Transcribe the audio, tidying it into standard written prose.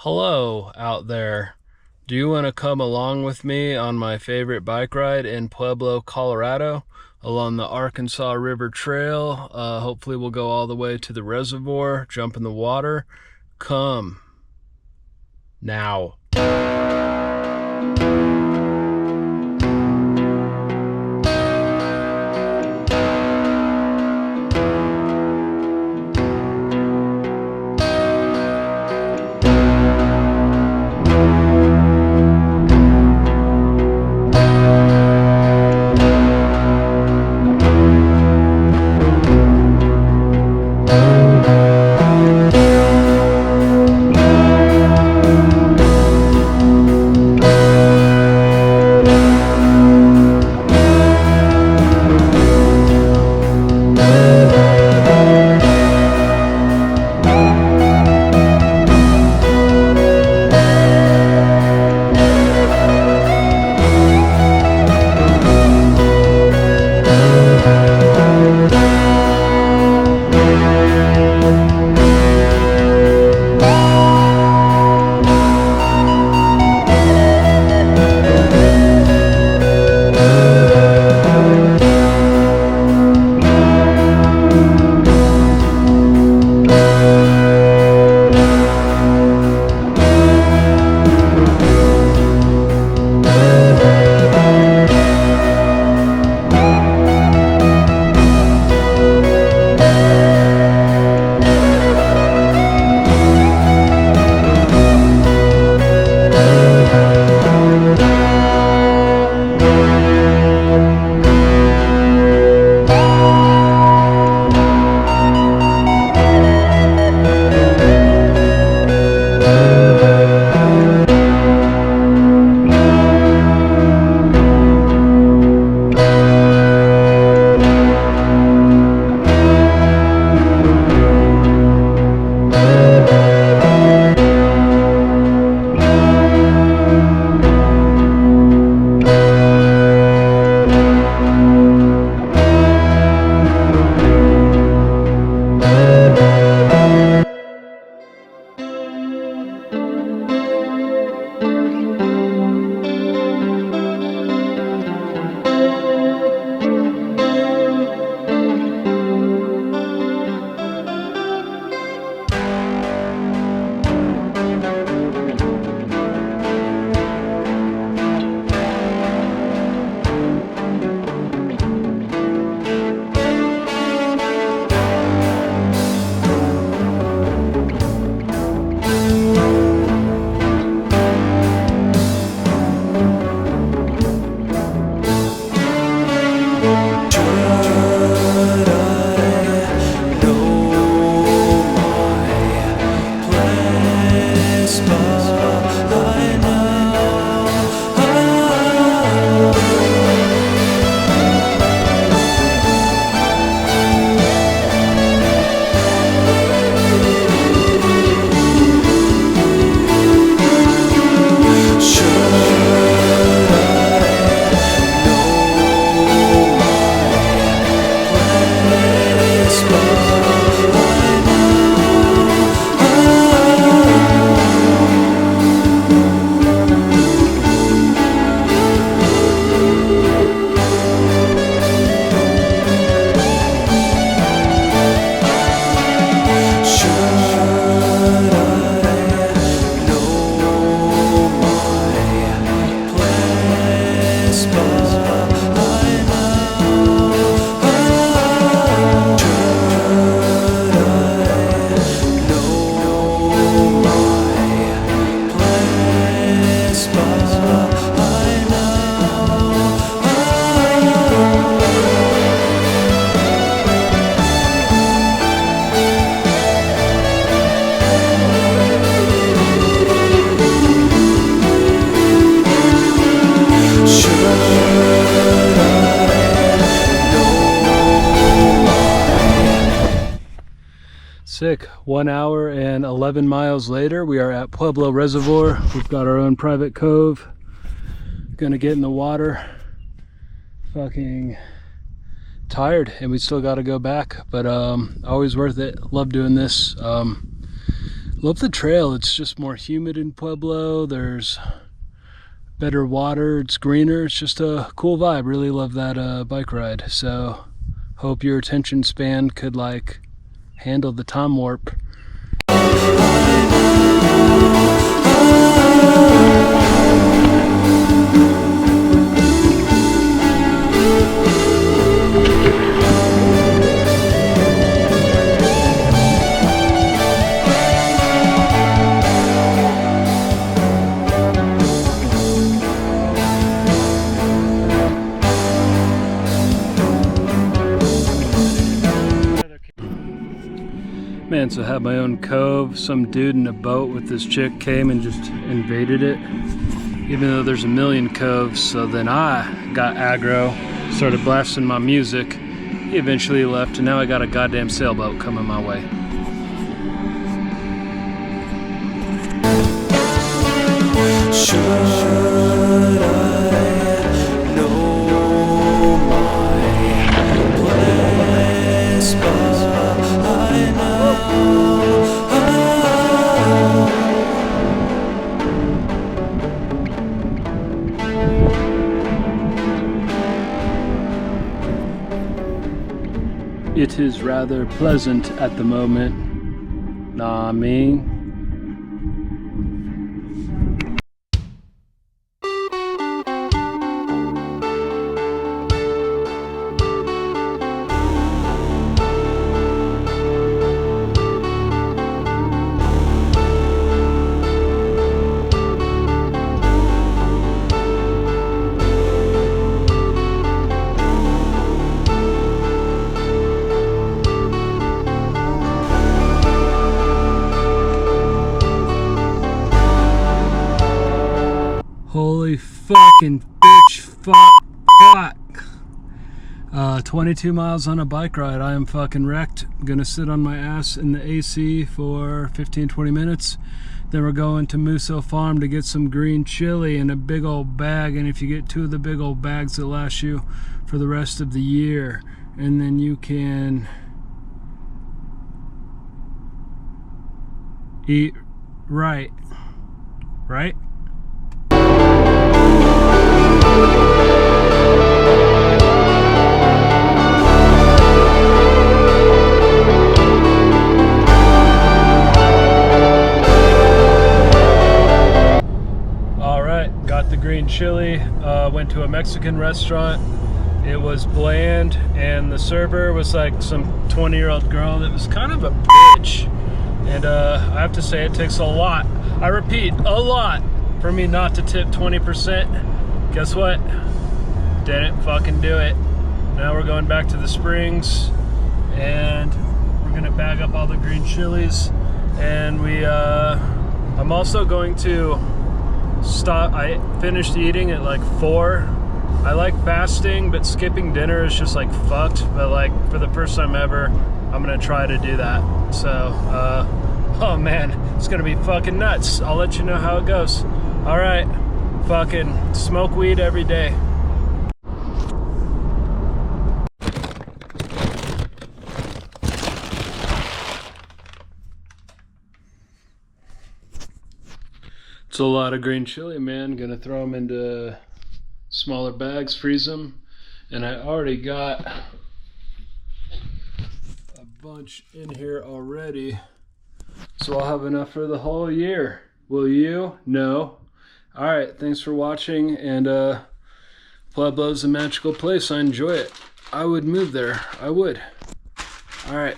Hello out there. Do you want to come along with me on my favorite bike ride in Pueblo, Colorado, along the Arkansa River Trail? Hopefully we'll go all the way to the reservoir, jump in the water. Come now. Sick. 1 hour and 11 miles later, we are at Pueblo Reservoir. We've got our own private cove. Gonna get in the water. Fucking tired, and we still got to go back, but always worth it. Love doing this. Love the trail. It's just more humid in Pueblo. There's better water. It's greener. It's just a cool vibe. Really love that bike ride. So hope your attention span could like handle the time warp. Man, so I had my own cove. Some dude in a boat with this chick came and just invaded it, even though there's a million coves. So then I got aggro, started blasting my music. He eventually left, and now I got a goddamn sailboat coming my way. Should I know my place by now? It is rather pleasant at the moment. Nah, I mean. Holy fucking bitch, fuck. 22 miles on a bike ride. I am fucking wrecked. I'm gonna sit on my ass in the AC for 15-20 minutes. Then we're going to Musso Farm to get some green chili in a big old bag. And if you get 2 of the big old bags, it'll last you for the rest of the year. And then you can eat right. Right? Green chili. Went to a Mexican restaurant. It was bland, and the server was like some 20-year-old girl that was kind of a bitch. And I have to say, it takes a lot, I repeat, a lot, for me not to tip 20%. Guess what? Didn't fucking do it. Now we're going back to the Springs, and we're gonna bag up all the green chilies, and I'm also going to stop. I finished eating at like 4. I like fasting, but skipping dinner is just like fucked. But like for the first time ever, I'm gonna try to do that. So, oh man, it's gonna be fucking nuts. I'll let you know how it goes. All right, fucking smoke weed every day. It's a lot of green chili, man. Gonna throw them into smaller bags, freeze them. And I already got a bunch in here already. So I'll have enough for the whole year. Will you? No. All right, thanks for watching. And Pueblo's a magical place. I enjoy it. I would move there. I would. All right.